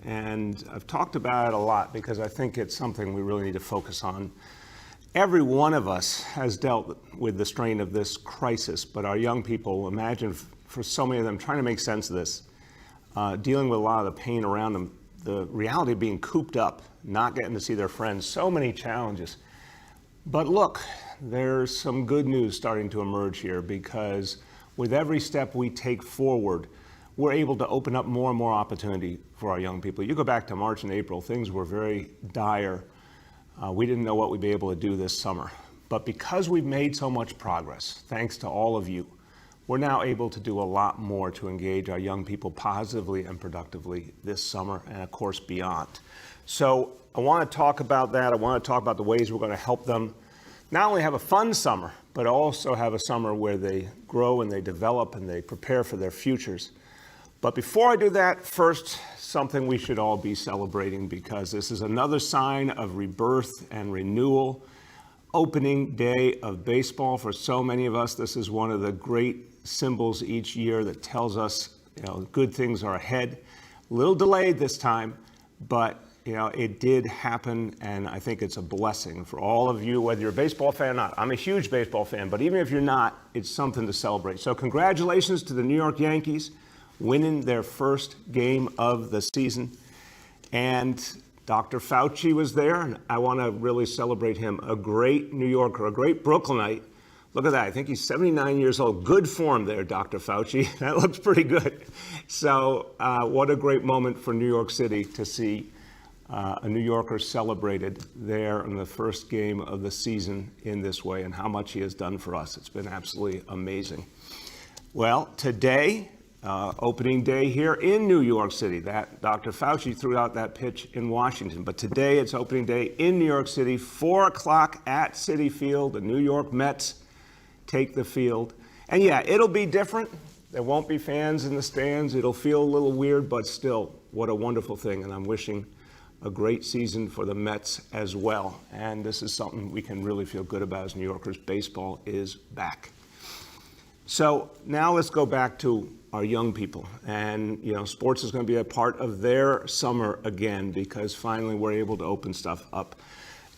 and I've talked about it a lot because I think it's something we really need to focus on. Every one of us has dealt with the strain of this crisis, but our young people, imagine for so many of them trying to make sense of this, dealing with a lot of the pain around them, the reality of being cooped up, not getting to see their friends, so many challenges. But look, there's some good news starting to emerge here, because with every step we take forward, we're able to open up more and more opportunity for our young people. You go back to March and April, things were very dire. We didn't know what we'd be able to do this summer. But because we've made so much progress, thanks to all of you, we're now able to do a lot more to engage our young people positively and productively this summer and, of course, beyond. So I want to talk about that. I want to talk about the ways we're going to help them not only have a fun summer, but also have a summer where they grow and they develop and they prepare for their futures. But before I do that, first, something we should all be celebrating, because this is another sign of rebirth and renewal. Opening day of baseball for so many of us. This is one of the great symbols each year that tells us, good things are ahead. A little delayed this time, but it did happen, and I think it's a blessing for all of you, whether you're a baseball fan or not. I'm a huge baseball fan, but even if you're not, it's something to celebrate. So congratulations to the New York Yankees winning their first game of the season. And Dr. Fauci was there, and I want to really celebrate him. A great New Yorker, a great Brooklynite. Look at that. I think he's 79 years old. Good form there, Dr. Fauci. That looks pretty good. So what a great moment for New York City to see a New Yorker celebrated there in the first game of the season in this way, and how much he has done for us. It's been absolutely amazing. Well, today, opening day here in New York City. That Dr. Fauci threw out that pitch in Washington, but today it's opening day in New York City, 4 o'clock at Citi Field. The New York Mets take the field. And yeah, it'll be different. There won't be fans in the stands. It'll feel a little weird, but still, what a wonderful thing. And I'm wishing a great season for the Mets as well. And this is something we can really feel good about as New Yorkers. Baseball is back. So now let's go back to our young people. And, sports is going to be a part of their summer again, because finally we're able to open stuff up.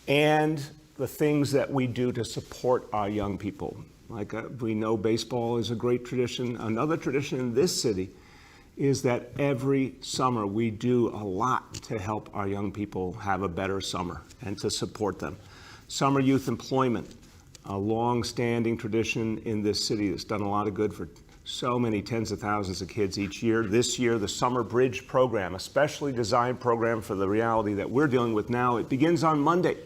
And the things that we do to support our young people. Like we know baseball is a great tradition. Another tradition in this city is that every summer we do a lot to help our young people have a better summer and to support them. Summer youth employment, a long-standing tradition in this city that's done a lot of good for so many tens of thousands of kids each year. This year, the Summer Bridge program, a specially designed program for the reality that we're dealing with now, it begins on Monday.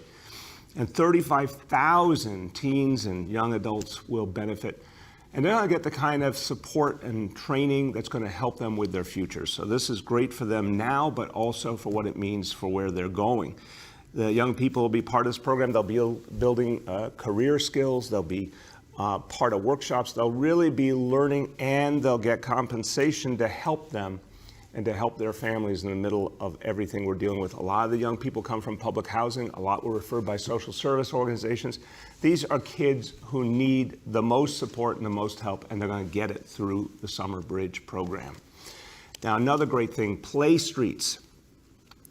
And 35,000 teens and young adults will benefit. And they're going to get the kind of support and training that's going to help them with their future. So this is great for them now, but also for what it means for where they're going. The young people will be part of this program. They'll be building career skills. They'll be part of workshops. They'll really be learning, and they'll get compensation to help them and to help their families in the middle of everything we're dealing with. A lot of the young people come from public housing. A lot were referred by social service organizations. These are kids who need the most support and the most help, and they're going to get it through the Summer Bridge program. Now, another great thing, Play Streets.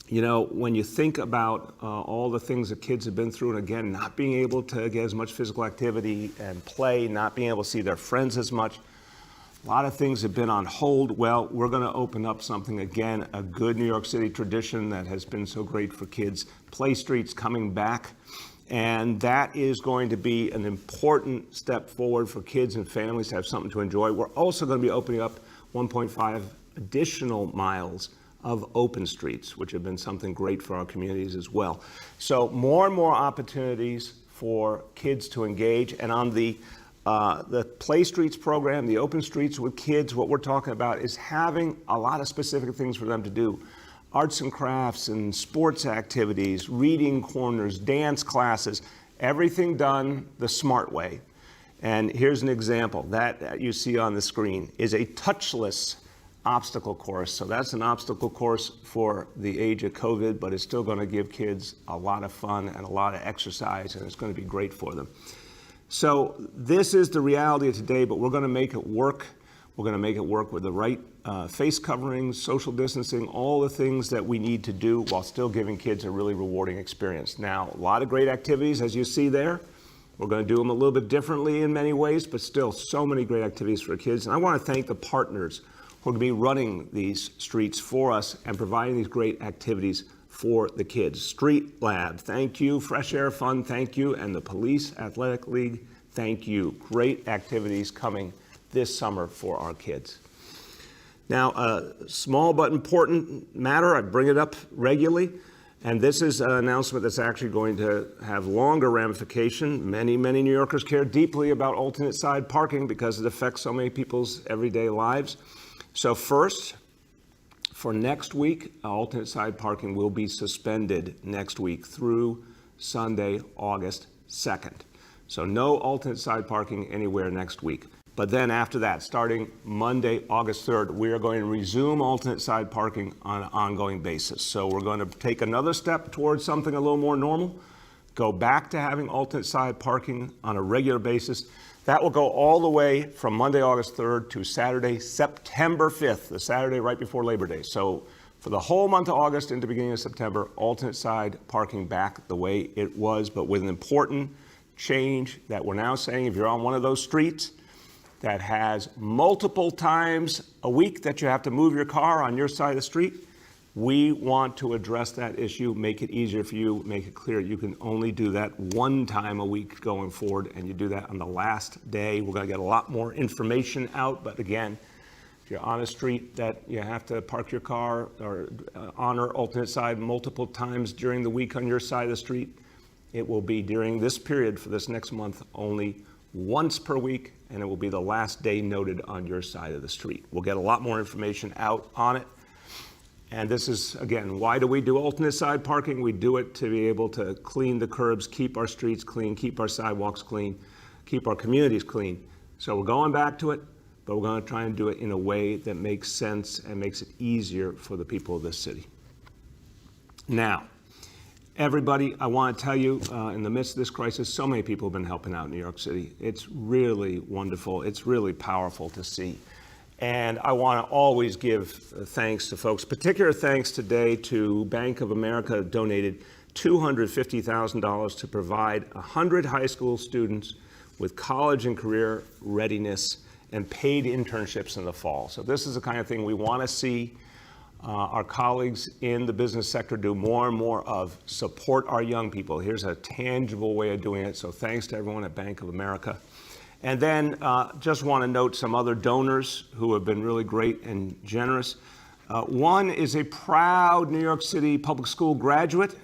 When you think about all the things that kids have been through, and again, not being able to get as much physical activity and play, not being able to see their friends as much, a lot of things have been on hold. Well, we're going to open up something again, a good New York City tradition that has been so great for kids. Play Streets coming back, and that is going to be an important step forward for kids and families to have something to enjoy. We're also going to be opening up 1.5 additional miles of open streets, which have been something great for our communities as well. So more and more opportunities for kids to engage. And on the Play Streets program, the open streets with kids, what we're talking about is having a lot of specific things for them to do. Arts and crafts and sports activities, reading corners, dance classes, everything done the smart way. And here's an example. That you see on the screen is a touchless obstacle course. So that's an obstacle course for the age of COVID, but it's still going to give kids a lot of fun and a lot of exercise, and it's going to be great for them. So this is the reality of today, but we're going to make it work. We're going to make it work with the right face coverings, social distancing, all the things that we need to do while still giving kids a really rewarding experience. Now, a lot of great activities, as you see there. We're going to do them a little bit differently in many ways, but still so many great activities for kids. And I want to thank the partners who are going to be running these streets for us and providing these great activities for the kids. Street Lab, thank you. Fresh Air Fund, thank you. And the Police Athletic League, thank you. Great activities coming this summer for our kids. Now, a small but important matter, I bring it up regularly, and this is an announcement that's actually going to have longer ramification. Many New Yorkers care deeply about alternate side parking because it affects so many people's everyday lives. So first, for next week, alternate side parking will be suspended next week through Sunday, August 2nd. So no alternate side parking anywhere next week. But then after that, starting Monday, August 3rd, we are going to resume alternate side parking on an ongoing basis. So we're going to take another step towards something a little more normal, go back to having alternate side parking on a regular basis. That will go all the way from Monday, August 3rd to Saturday, September 5th, the Saturday right before Labor Day. So for the whole month of August into the beginning of September, alternate side parking back the way it was, but with an important change that we're now saying if you're on one of those streets that has multiple times a week that you have to move your car on your side of the street, we want to address that issue, make it easier for you, make it clear you can only do that one time a week going forward, and you do that on the last day. We're going to get a lot more information out, but again, if you're on a street that you have to park your car or honor alternate side multiple times during the week on your side of the street, it will be during this period for this next month only once per week, and it will be the last day noted on your side of the street. We'll get a lot more information out on it. And this is, again, why do we do alternate side parking? We do it to be able to clean the curbs, keep our streets clean, keep our sidewalks clean, keep our communities clean. So we're going back to it, but we're going to try and do it in a way that makes sense and makes it easier for the people of this city. Now, everybody, I want to tell you, in the midst of this crisis, so many people have been helping out in New York City. It's really wonderful. It's really powerful to see. And I want to always give thanks to folks. Particular thanks today to Bank of America donated $250,000 to provide 100 high school students with college and career readiness and paid internships in the fall. So this is the kind of thing we want to see our colleagues in the business sector do more and more of, support our young people. Here's a tangible way of doing it. So thanks to everyone at Bank of America. And then just want to note some other donors who have been really great and generous. One is a proud New York City public school graduate.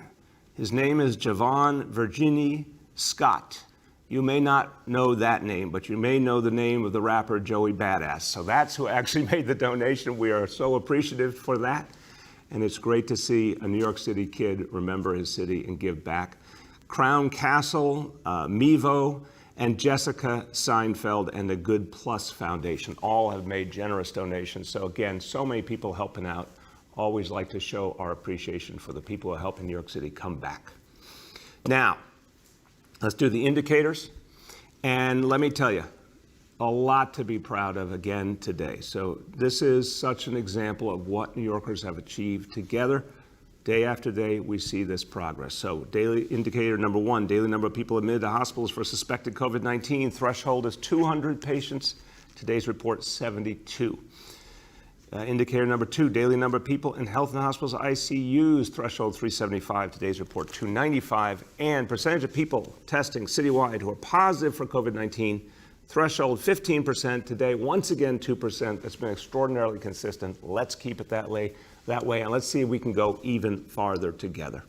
His name is Javon Virginie Scott. You may not know that name, but you may know the name of the rapper Joey Badass. So that's who actually made the donation. We are so appreciative for that. And it's great to see a New York City kid remember his city and give back. Crown Castle, Mevo, and Jessica Seinfeld and the Good Plus Foundation all have made generous donations. So again, so many people helping out. Always like to show our appreciation for the people who are helping New York City come back. Now, let's do the indicators. And let me tell you, a lot to be proud of again today. So this is such an example of what New Yorkers have achieved together. Day after day, we see this progress. So daily indicator number one, daily number of people admitted to hospitals for suspected COVID-19. Threshold is 200 patients. Today's report, 72. Indicator number two, daily number of people in health and hospitals ICUs. Threshold 375. Today's report, 295. And percentage of people testing citywide who are positive for COVID-19. Threshold 15%. Today, once again, 2%. That's been extraordinarily consistent. Let's keep it that way, and let's see if we can go even farther together.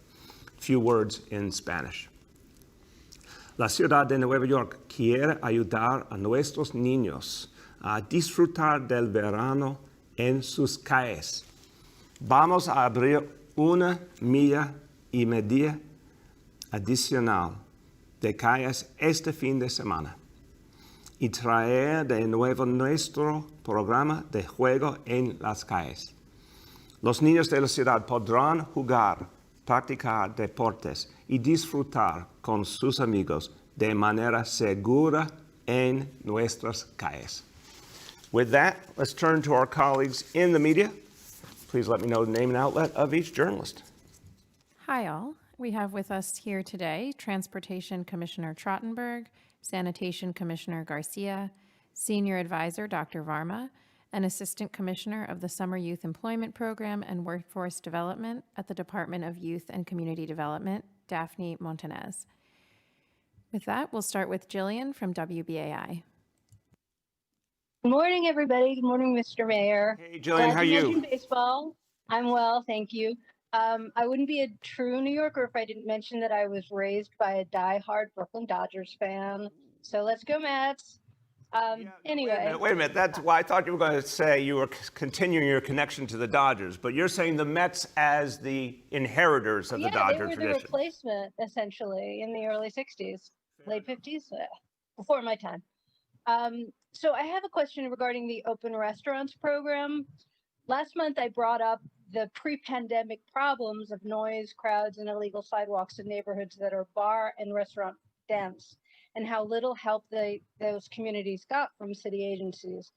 A few words in Spanish. La ciudad de Nueva York quiere ayudar a nuestros niños a disfrutar del verano en sus calles. Vamos a abrir 1,5 millas adicional de calles este fin de semana y traer de nuevo nuestro programa de juego en las calles. Los niños de la ciudad podrán jugar, practicar deportes y disfrutar con sus amigos de manera segura en nuestras calles. With that, let's turn to our colleagues in the media. Please let me know the name and outlet of each journalist. Hi, all. We have with us here today Transportation Commissioner Trottenberg, Sanitation Commissioner Garcia, Senior Advisor Dr. Varma, and Assistant Commissioner of the Summer Youth Employment Program and Workforce Development at the Department of Youth and Community Development, Daphne Montanez. With that, we'll start with Jillian from WBAI. Good morning, everybody. Good morning, Mr. Mayor. Hey, Jillian, how are you? Mention baseball. I'm well, thank you. I wouldn't be a true New Yorker if I didn't mention that I was raised by a diehard Brooklyn Dodgers fan. So let's go, Mets. Anyway. Wait a minute. That's why I thought you were going to say you were continuing your connection to the Dodgers, but you're saying the Mets as the inheritors of the Dodger tradition. Yeah, they were the replacement, essentially, in the early 60s, late 50s, before my time. So I have a question regarding the open restaurants program. Last month, I brought up the pre-pandemic problems of noise, crowds, and illegal sidewalks in neighborhoods that are bar and restaurant dense, and how little help those communities got from city agencies.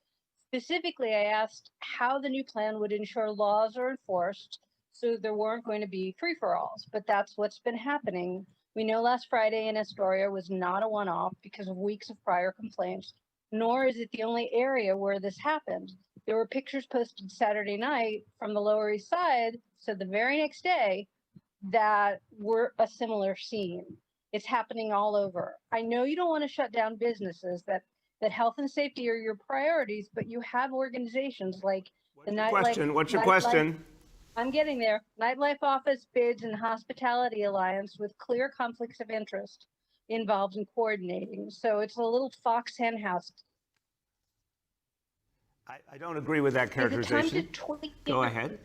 Specifically, I asked how the new plan would ensure laws are enforced so there weren't going to be free-for-alls, but that's what's been happening. We know last Friday in Astoria was not a one-off because of weeks of prior complaints, nor is it the only area where this happened. There were pictures posted Saturday night from the Lower East Side, so the very next day, that were a similar scene. It's happening all over. I know you don't want to shut down businesses, that health and safety are your priorities, but you have organizations like the Nightlife. What's your question? I'm getting there. Nightlife Office, Bids, and Hospitality Alliance with clear conflicts of interest involved in coordinating. So it's a little fox hen house. I don't agree with that characterization. Go ahead.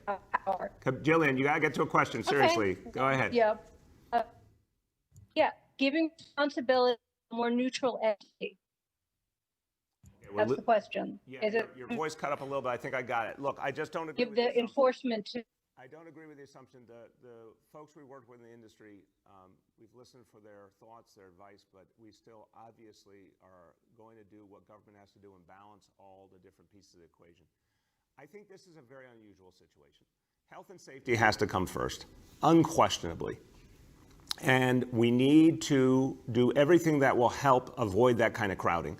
Jillian, you got to get to a question. Seriously. Okay. Go ahead. Yeah. Giving responsibility to a more neutral entity. That's the question. Yeah, your voice cut up a little bit. I think I got it. Look, I just don't agree with the enforcement to. I don't agree with the assumption that the folks we work with in the industry, we've listened for their thoughts, their advice, but we still obviously are going to do what government has to do and balance all the different pieces of the equation. I think this is a very unusual situation. Health and safety has to come first, unquestionably. And we need to do everything that will help avoid that kind of crowding.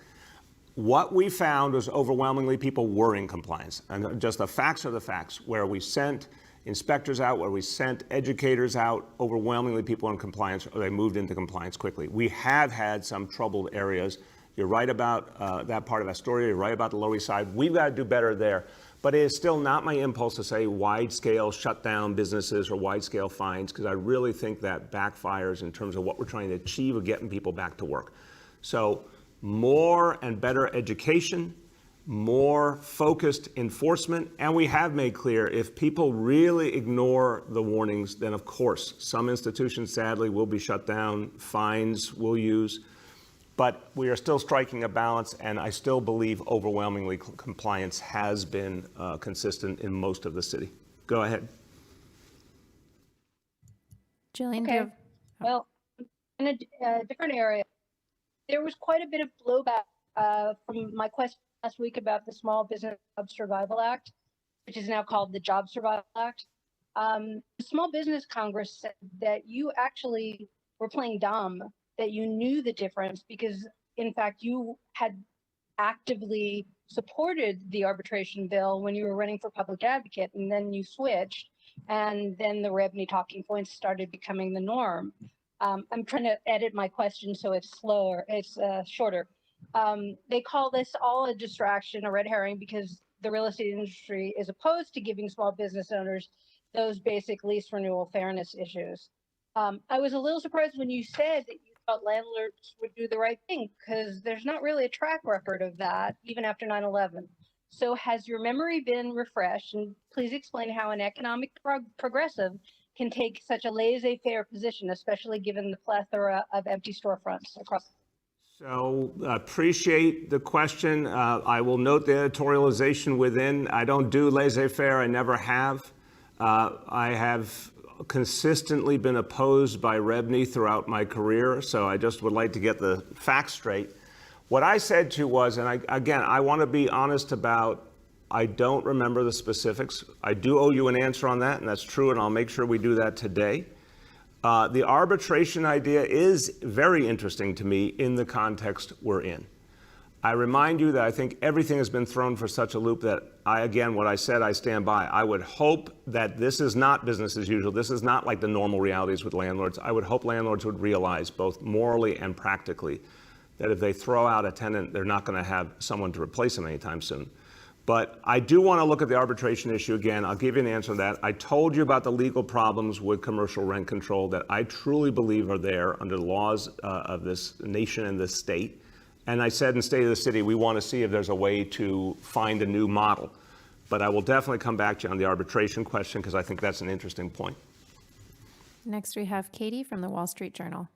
What we found was overwhelmingly people were in compliance. And just the facts are the facts. Where we sent inspectors out, where we sent educators out, overwhelmingly people in compliance, or they moved into compliance quickly. We have had some troubled areas. You're right about that part of Astoria. You're right about the Lower East Side. We've got to do better there. But it is still not my impulse to say wide-scale shut down businesses or wide-scale fines, because I really think that backfires in terms of what we're trying to achieve of getting people back to work. So more and better education, more focused enforcement, and we have made clear if people really ignore the warnings, then of course some institutions sadly will be shut down, fines will use. But we are still striking a balance, and I still believe overwhelmingly compliance has been consistent in most of the city. Go ahead. Jillian, okay. Well, in a different area, there was quite a bit of blowback from my question last week about the Small Business Job Survival Act, which is now called the Job Survival Act. The Small Business Congress said that you actually were playing dumb, that you knew the difference because, in fact, you had actively supported the arbitration bill when you were running for public advocate, and then you switched, and then the revenue talking points started becoming the norm. I'm trying to edit my question so it's shorter. They call this all a distraction, a red herring, because the real estate industry is opposed to giving small business owners those basic lease renewal fairness issues. I was a little surprised when you said that you thought landlords would do the right thing, because there's not really a track record of that, even after 9/11. So has your memory been refreshed? And please explain how an economic progressive can take such a laissez-faire position, especially given the plethora of empty storefronts across. So appreciate the question. I will note the editorialization within. I don't do laissez-faire. I never have. I have consistently been opposed by REBNY throughout my career, so I just would like to get the facts straight. What I said to you was, and I want to be honest about, I don't remember the specifics. I do owe you an answer on that, and that's true, and I'll make sure we do that today. The arbitration idea is very interesting to me in the context we're in. I remind you that I think everything has been thrown for such a loop that what I said, I stand by. I would hope that this is not business as usual. This is not like the normal realities with landlords. I would hope landlords would realize, both morally and practically, that if they throw out a tenant, they're not going to have someone to replace them anytime soon. But I do want to look at the arbitration issue again. I'll give you an answer to that. I told you about the legal problems with commercial rent control that I truly believe are there under the laws of this nation and this state. And I said in State of the City, we want to see if there's a way to find a new model. But I will definitely come back to you on the arbitration question because I think that's an interesting point. Next, we have Katie from the Wall Street Journal.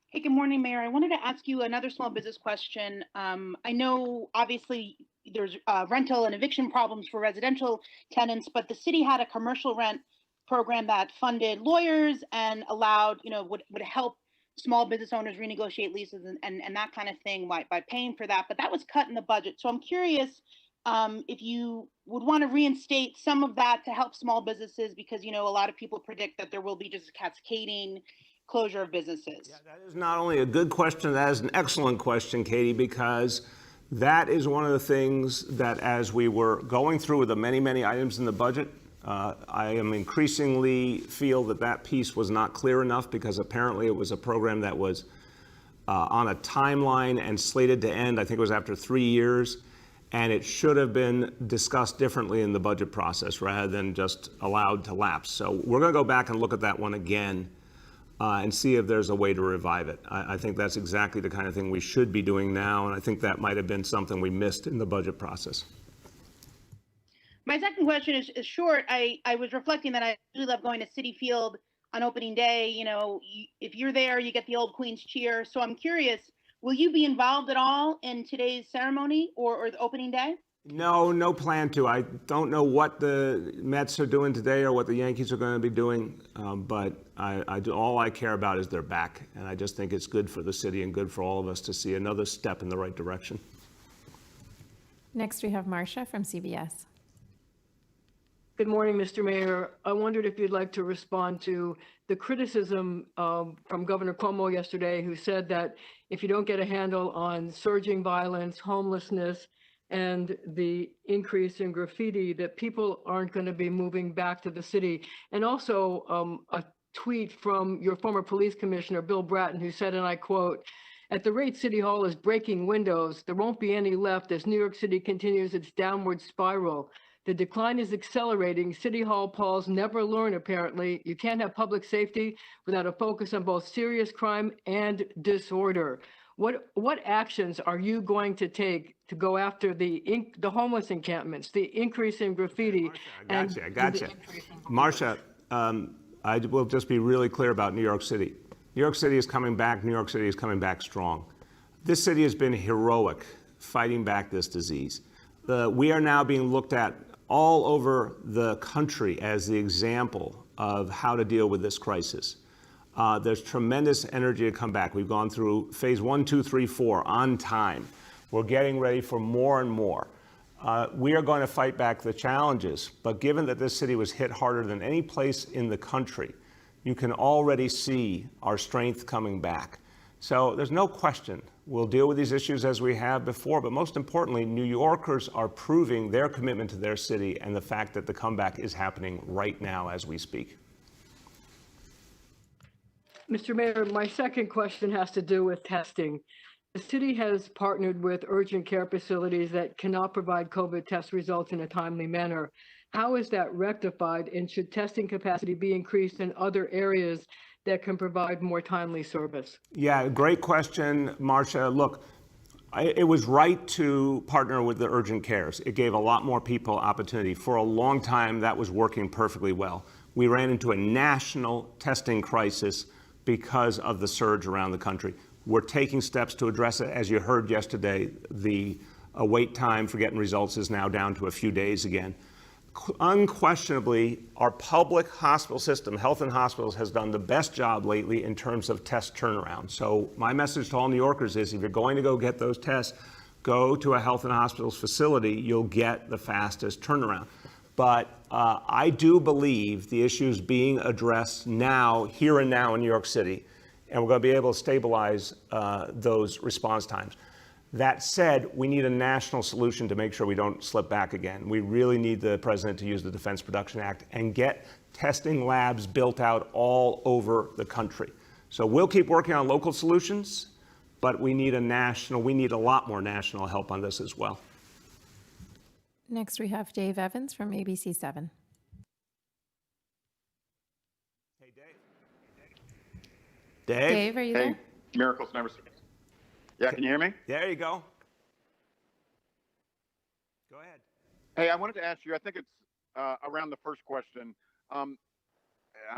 Hey, good morning, Mayor. I wanted to ask you another small business question. I know, obviously, there's rental and eviction problems for residential tenants, but the city had a commercial rent program that funded lawyers and allowed, would help small business owners renegotiate leases and that kind of thing by paying for that. But that was cut in the budget. So I'm curious if you would want to reinstate some of that to help small businesses, because, a lot of people predict that there will be just a cascading closure of businesses. Yeah, that is not only a good question, that is an excellent question, Katie, because that is one of the things that as we were going through with the many, many items in the budget, I am increasingly feel that piece was not clear enough because apparently it was a program that was on a timeline and slated to end. I think it was after 3 years, and it should have been discussed differently in the budget process rather than just allowed to lapse. So we're going to go back and look at that one again and see if there's a way to revive it. I think that's exactly the kind of thing we should be doing now, and I think that might have been something we missed in the budget process. My second question is short. I was reflecting that I really love going to Citi Field on opening day. If you're there, you get the old Queen's cheer. So I'm curious, will you be involved at all in today's ceremony or the opening day? No plan to. I don't know what the Mets are doing today or what the Yankees are going to be doing, but all I care about is they're back. And I just think it's good for the city and good for all of us to see another step in the right direction. Next, we have Marcia from CBS. Good morning, Mr. Mayor. I wondered if you'd like to respond to the criticism from Governor Cuomo yesterday, who said that if you don't get a handle on surging violence, homelessness, and the increase in graffiti, that people aren't going to be moving back to the city. And also a tweet from your former police commissioner, Bill Bratton, who said, and I quote, "At the rate City Hall is breaking windows, there won't be any left as New York City continues its downward spiral. The decline is accelerating. City Hall Pauls never learn, apparently. You can't have public safety without a focus on both serious crime and disorder." What actions are you going to take to go after the homeless encampments, the increase in graffiti? I got you. Marcia, I will just be really clear about New York City. New York City is coming back. New York City is coming back strong. This city has been heroic fighting back this disease. We are now being looked at all over the country as the example of how to deal with this crisis. There's tremendous energy to come back. We've gone through phase 1, 2, 3, 4 on time. We're getting ready for more and more. We are going to fight back the challenges, but given that this city was hit harder than any place in the country, you can already see our strength coming back. So there's no question we'll deal with these issues as we have before, but most importantly, New Yorkers are proving their commitment to their city and the fact that the comeback is happening right now as we speak. Mr. Mayor, my second question has to do with testing. The city has partnered with urgent care facilities that cannot provide COVID test results in a timely manner. How is that rectified, and should testing capacity be increased in other areas that can provide more timely service? Yeah, great question, Marcia. Look, it was right to partner with the urgent cares. It gave a lot more people opportunity. For a long time, that was working perfectly well. We ran into a national testing crisis because of the surge around the country. We're taking steps to address it. As you heard yesterday, the wait time for getting results is now down to a few days again. unquestionably, our public hospital system, health and hospitals, has done the best job lately in terms of test turnaround. So my message to all New Yorkers is, if you're going to go get those tests, go to a health and hospitals facility. You'll get the fastest turnaround. But I do believe the issue is being addressed now, here and now in New York City, and we're going to be able to stabilize those response times. That said, we need a national solution to make sure we don't slip back again. We really need the president to use the Defense Production Act and get testing labs built out all over the country. So we'll keep working on local solutions, but we need a lot more national help on this as well. Next, we have Dave Evans from ABC7. Hey, Dave. Dave, are you there? Miracles never cease. Yeah, can you hear me? There you go. Go ahead. Hey, I wanted to ask you, I think it's around the first question. I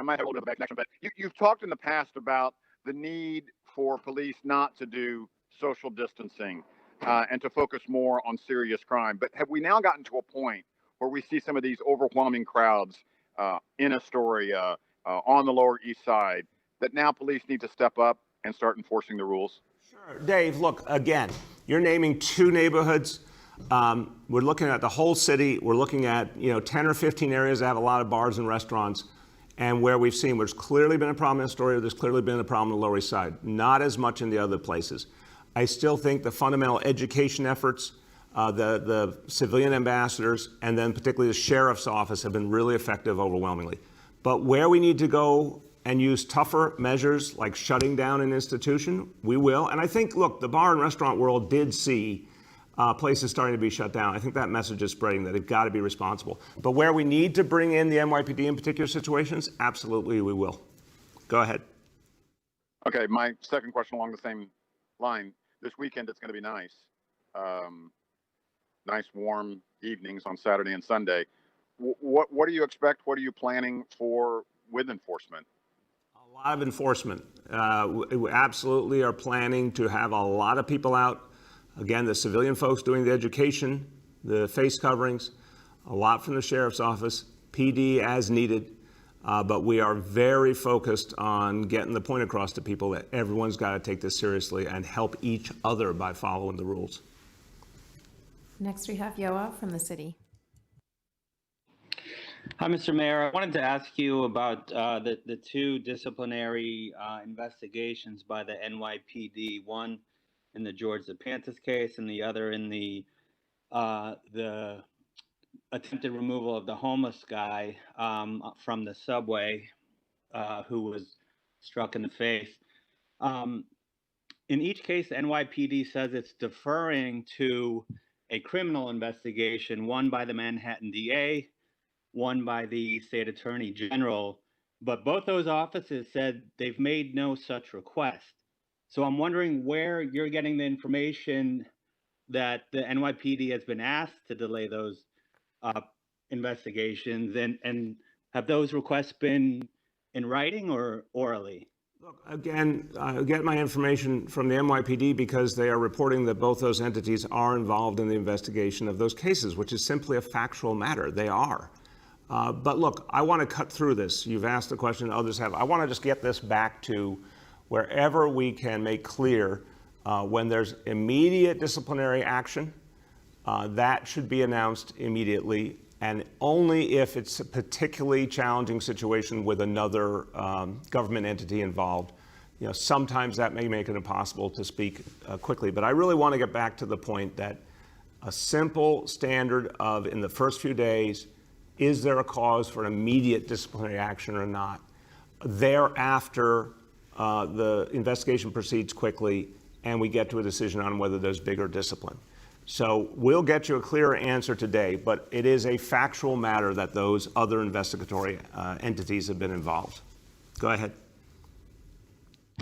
might have a little bit of a bad connection, but you've talked in the past about the need for police not to do social distancing and to focus more on serious crime. But have we now gotten to a point where we see some of these overwhelming crowds in Astoria, on the Lower East Side, that now police need to step up and start enforcing the rules? Sure. Dave, look, again, you're naming two neighborhoods. We're looking at the whole city. We're looking at 10 or 15 areas that have a lot of bars and restaurants. And where we've seen, there's clearly been a problem in Astoria, there's clearly been a problem in the Lower East Side. Not as much in the other places. I still think the fundamental education efforts, the civilian ambassadors, and then particularly the sheriff's office have been really effective overwhelmingly. But where we need to go and use tougher measures like shutting down an institution, we will. And I think, look, the bar and restaurant world did see places starting to be shut down. I think that message is spreading that they've got to be responsible. But where we need to bring in the NYPD in particular situations, absolutely we will. Go ahead. Okay, my second question along the same line. This weekend it's going to be nice. Nice warm evenings on Saturday and Sunday. What do you expect? What are you planning for with enforcement? A lot of enforcement. We absolutely are planning to have a lot of people out. Again, the civilian folks doing the education, the face coverings, a lot from the sheriff's office, PD as needed. But we are very focused on getting the point across to people that everyone's got to take this seriously and help each other by following the rules. Next, we have Yoav from the city. Hi, Mr. Mayor. I wanted to ask you about the two disciplinary investigations by the NYPD, one in the George Zapantis case and the other in the attempted removal of the homeless guy from the subway who was struck in the face. In each case, the NYPD says it's deferring to a criminal investigation, one by the Manhattan DA, one by the state attorney general, but both those offices said they've made no such request. So I'm wondering where you're getting the information that the NYPD has been asked to delay those investigations, and have those requests been in writing or orally? Look, again, I get my information from the NYPD because they are reporting that both those entities are involved in the investigation of those cases, which is simply a factual matter. They are. But look, I want to cut through this. You've asked the question, others have. I want to just get this back to wherever we can make clear when there's immediate disciplinary action, that should be announced immediately, and only if it's a particularly challenging situation with another government entity involved. Sometimes that may make it impossible to speak quickly, but I really want to get back to the point that a simple standard of, in the first few days, is there a cause for an immediate disciplinary action or not? Thereafter, the investigation proceeds quickly and we get to a decision on whether there's bigger discipline. So we'll get you a clearer answer today, but it is a factual matter that those other investigatory entities have been involved. Go ahead.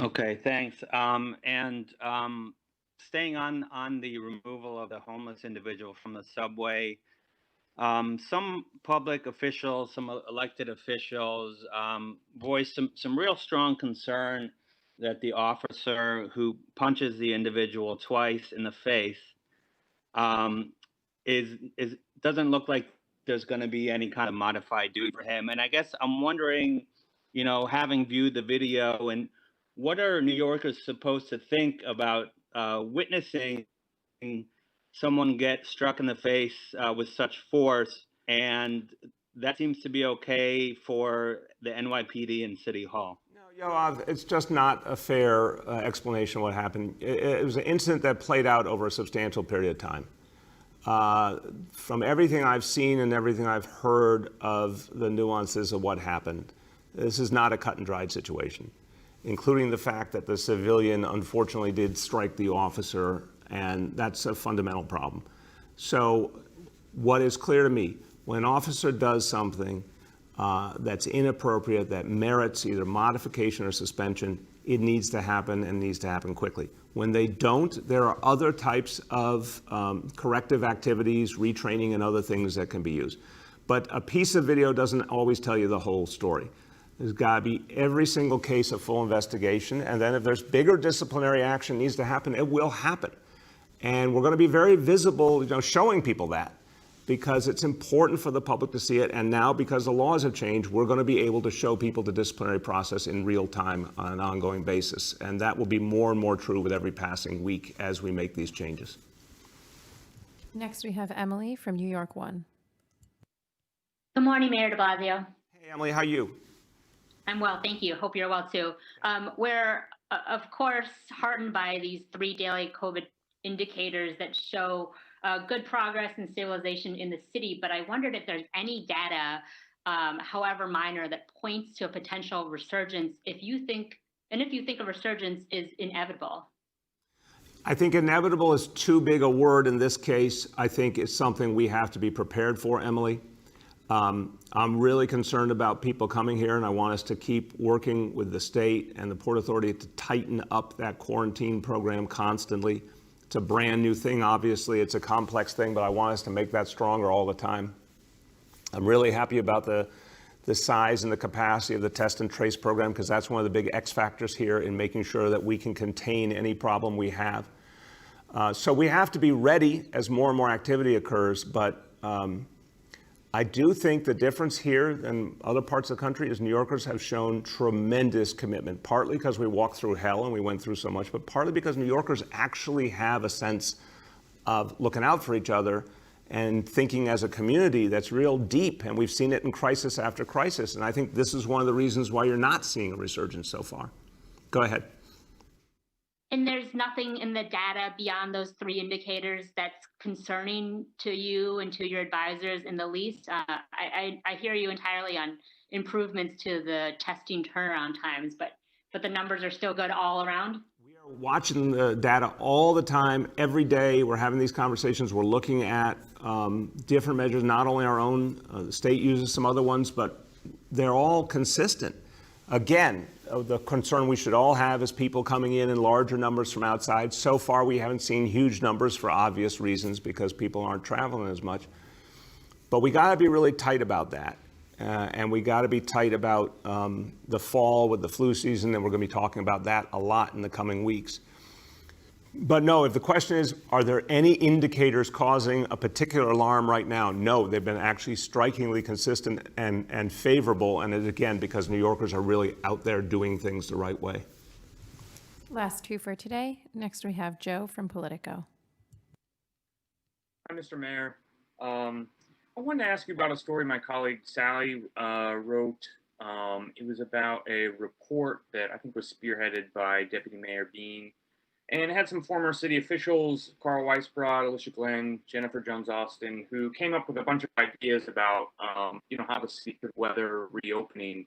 Okay, thanks. Staying on the removal of the homeless individual from the subway, some public officials, some elected officials voiced some real strong concern that the officer who punches the individual twice in the face doesn't look like there's going to be any kind of modified duty for him. And I guess I'm wondering, having viewed the video, and what are New Yorkers supposed to think about witnessing someone get struck in the face with such force, and that seems to be okay for the NYPD and City Hall? No, Yoav, it's just not a fair explanation of what happened. It was an incident that played out over a substantial period of time. From everything I've seen and everything I've heard of the nuances of what happened, this is not a cut and dried situation, including the fact that the civilian unfortunately did strike the officer, and that's a fundamental problem. So what is clear to me, when an officer does something that's inappropriate, that merits either modification or suspension, it needs to happen and needs to happen quickly. When they don't, there are other types of corrective activities, retraining, and other things that can be used. But a piece of video doesn't always tell you the whole story. There's got to be every single case a full investigation, and then if there's bigger disciplinary action needs to happen, it will happen. And we're going to be very visible, showing people that, because it's important for the public to see it. And now, because the laws have changed, we're going to be able to show people the disciplinary process in real time on an ongoing basis. And that will be more and more true with every passing week as we make these changes. Next, we have Emily from New York 1. Good morning, Mayor de Blasio. Hey, Emily, how are you? I'm well, thank you. Hope you're well too. We're, of course, heartened by these 3 daily COVID indicators that show good progress and stabilization in the city, but I wondered if there's any data, however minor, that points to a potential resurgence if you think a resurgence is inevitable. I think inevitable is too big a word in this case. I think it's something we have to be prepared for, Emily. I'm really concerned about people coming here, and I want us to keep working with the state and the Port Authority to tighten up that quarantine program constantly. It's a brand new thing, obviously. It's a complex thing, but I want us to make that stronger all the time. I'm really happy about the size and the capacity of the test and trace program, because that's one of the big X factors here in making sure that we can contain any problem we have. So we have to be ready as more and more activity occurs, but I do think the difference here than other parts of the country is New Yorkers have shown tremendous commitment, partly because we walked through hell and we went through so much, but partly because New Yorkers actually have a sense of looking out for each other and thinking as a community that's real deep, and we've seen it in crisis after crisis. And I think this is one of the reasons why you're not seeing a resurgence so far. Go ahead. And there's nothing in the data beyond those 3 indicators that's concerning to you and to your advisors in the least. I hear you entirely on improvements to the testing turnaround times, but the numbers are still good all around. We are watching the data all the time, every day. We're having these conversations. We're looking at different measures, not only our own. The state uses some other ones, but they're all consistent. Again, the concern we should all have is people coming in larger numbers from outside. So far, we haven't seen huge numbers for obvious reasons, because people aren't traveling as much. But we got to be really tight about that. And we got to be tight about the fall with the flu season, and we're going to be talking about that a lot in the coming weeks. But no, if the question is, are there any indicators causing a particular alarm right now? No, they've been actually strikingly consistent and favorable. And it's, again, because New Yorkers are really out there doing things the right way. Last 2 for today. Next, we have Joe from Politico. Hi, Mr. Mayor. I wanted to ask you about a story my colleague Sally wrote. It was about a report that I think was spearheaded by Deputy Mayor Bean. And it had some former city officials, Carl Weisbrod, Alicia Glenn, Jennifer Jones-Austin, who came up with a bunch of ideas about, how the city could weather reopening.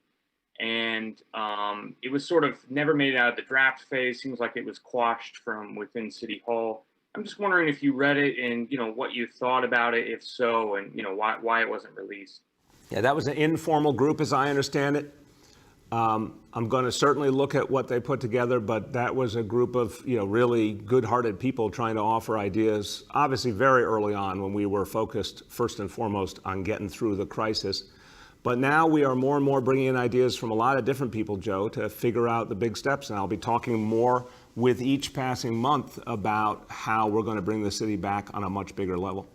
And it was sort of never made it out of the draft phase. Seems like it was quashed from within City Hall. I'm just wondering if you read it and, what you thought about it, if so, and, why it wasn't released. Yeah, that was an informal group, as I understand it. I'm going to certainly look at what they put together, but that was a group of, really good-hearted people trying to offer ideas, obviously very early on when we were focused first and foremost on getting through the crisis. But now we are more and more bringing in ideas from a lot of different people, Joe, to figure out the big steps. And I'll be talking more with each passing month about how we're going to bring the city back on a much bigger level.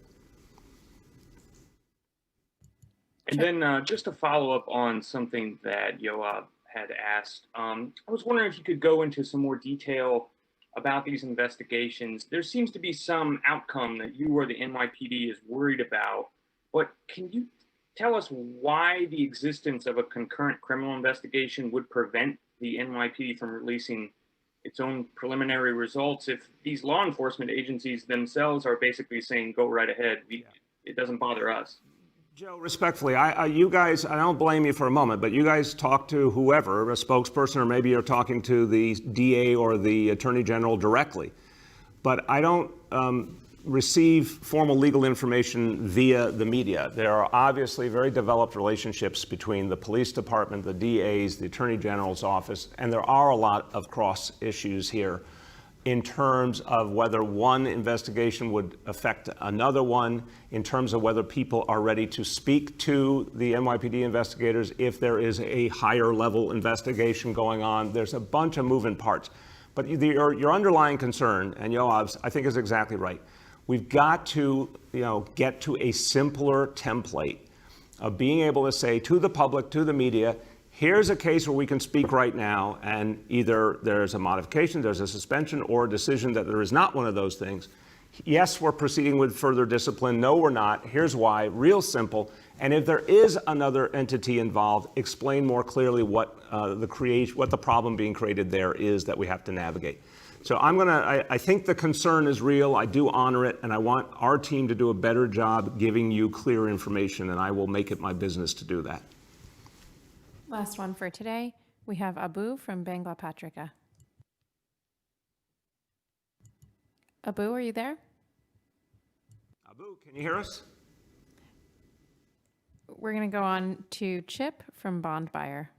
And then just to follow up on something that Yoav had asked, I was wondering if you could go into some more detail about these investigations. There seems to be some outcome that you or the NYPD is worried about, but can you tell us why the existence of a concurrent criminal investigation would prevent the NYPD from releasing its own preliminary results if these law enforcement agencies themselves are basically saying, go right ahead, it doesn't bother us? Joe, respectfully, you guys, I don't blame you for a moment, but you guys talk to whoever, a spokesperson, or maybe you're talking to the DA or the Attorney General directly. But I don't receive formal legal information via the media. There are obviously very developed relationships between the police department, the DAs, the Attorney General's office, and there are a lot of cross issues here in terms of whether one investigation would affect another one, in terms of whether people are ready to speak to the NYPD investigators if there is a higher level investigation going on. There's a bunch of moving parts. But your underlying concern, and Yoav's, I think is exactly right. We've got to, get to a simpler template of being able to say to the public, to the media, here's a case where we can speak right now, and either there's a modification, there's a suspension, or a decision that there is not one of those things. Yes, we're proceeding with further discipline. No, we're not. Here's why. Real simple. And if there is another entity involved, explain more clearly what the problem being created there is that we have to navigate. So I think the concern is real. I do honor it, and I want our team to do a better job giving you clear information, and I will make it my business to do that. Last one for today. We have Abu from Bangla Patrika. Abu, are you there? Abu, can you hear us? We're going to go on to Chip from Bond Buyer.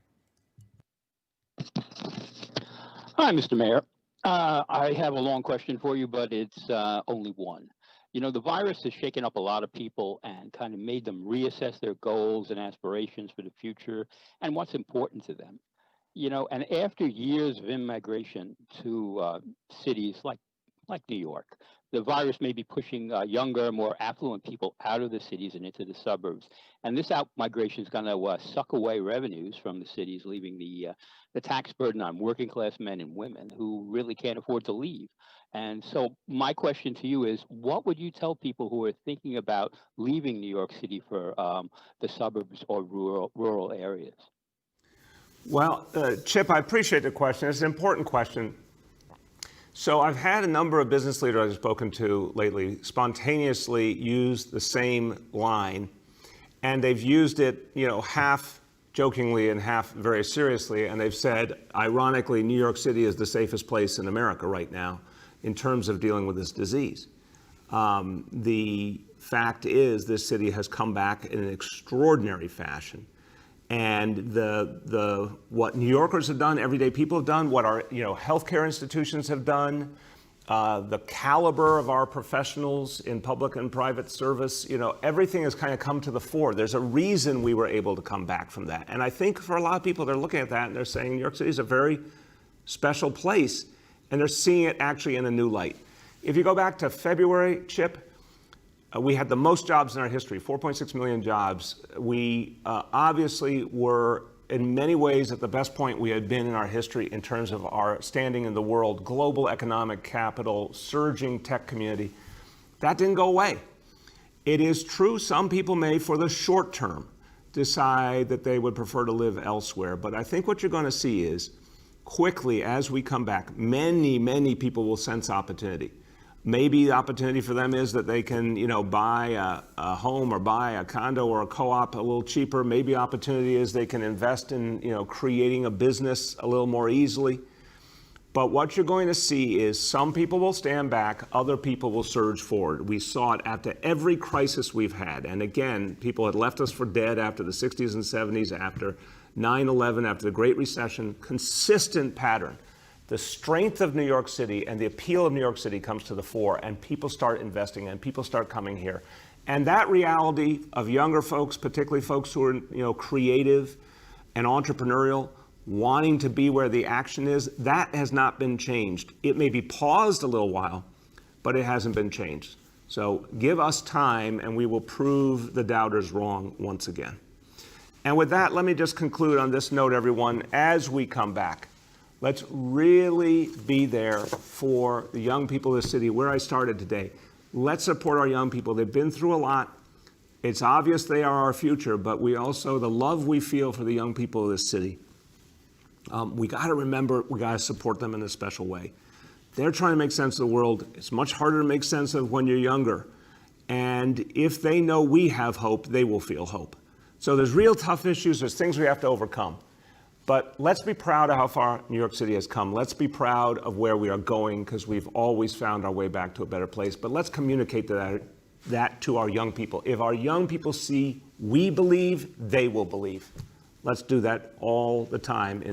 Hi, Mr. Mayor. I have a long question for you, but it's only one. The virus has shaken up a lot of people and kind of made them reassess their goals and aspirations for the future and what's important to them. And after years of immigration to cities like New York, the virus may be pushing younger, more affluent people out of the cities and into the suburbs. And this out-migration is going to suck away revenues from the cities, leaving the tax burden on working class men and women who really can't afford to leave. And so my question to you is, what would you tell people who are thinking about leaving New York City for the suburbs or rural areas? Well, Chip, I appreciate the question. It's an important question. So I've had a number of business leaders I've spoken to lately spontaneously use the same line, and they've used it, half jokingly and half very seriously, and they've said, ironically, New York City is the safest place in America right now in terms of dealing with this disease. The fact is this city has come back in an extraordinary fashion. And what New Yorkers have done, everyday people have done, what our healthcare institutions have done, the caliber of our professionals in public and private service, everything has kind of come to the fore. There's a reason we were able to come back from that. And I think for a lot of people, they're looking at that and they're saying New York City is a very special place, and they're seeing it actually in a new light. If you go back to February, Chip, we had the most jobs in our history, 4.6 million jobs. We obviously were in many ways at the best point we had been in our history in terms of our standing in the world, global economic capital, surging tech community. That didn't go away. It is true some people may, for the short term, decide that they would prefer to live elsewhere. But I think what you're going to see is quickly as we come back, many, many people will sense opportunity. Maybe the opportunity for them is that they can, buy a home or buy a condo or a co-op a little cheaper. Maybe opportunity is they can invest in, creating a business a little more easily. But what you're going to see is some people will stand back, other people will surge forward. We saw it after every crisis we've had. And again, people had left us for dead after the 60s and 70s, after 9/11, after the Great Recession, consistent pattern. The strength of New York City and the appeal of New York City comes to the fore, and people start investing and people start coming here. And that reality of younger folks, particularly folks who are, creative and entrepreneurial, wanting to be where the action is, that has not been changed. It may be paused a little while, but it hasn't been changed. So give us time and we will prove the doubters wrong once again. And with that, let me just conclude on this note, everyone. As we come back, let's really be there for the young people of the city, where I started today. Let's support our young people. They've been through a lot. It's obvious they are our future, but we also, the love we feel for the young people of this city, we got to remember, we got to support them in a special way. They're trying to make sense of the world. It's much harder to make sense of when you're younger. And if they know we have hope, they will feel hope. So there's real tough issues. There's things we have to overcome. But let's be proud of how far New York City has come. Let's be proud of where we are going, because we've always found our way back to a better place. But let's communicate that to our young people. If our young people see we believe, they will believe. Let's do that all the time.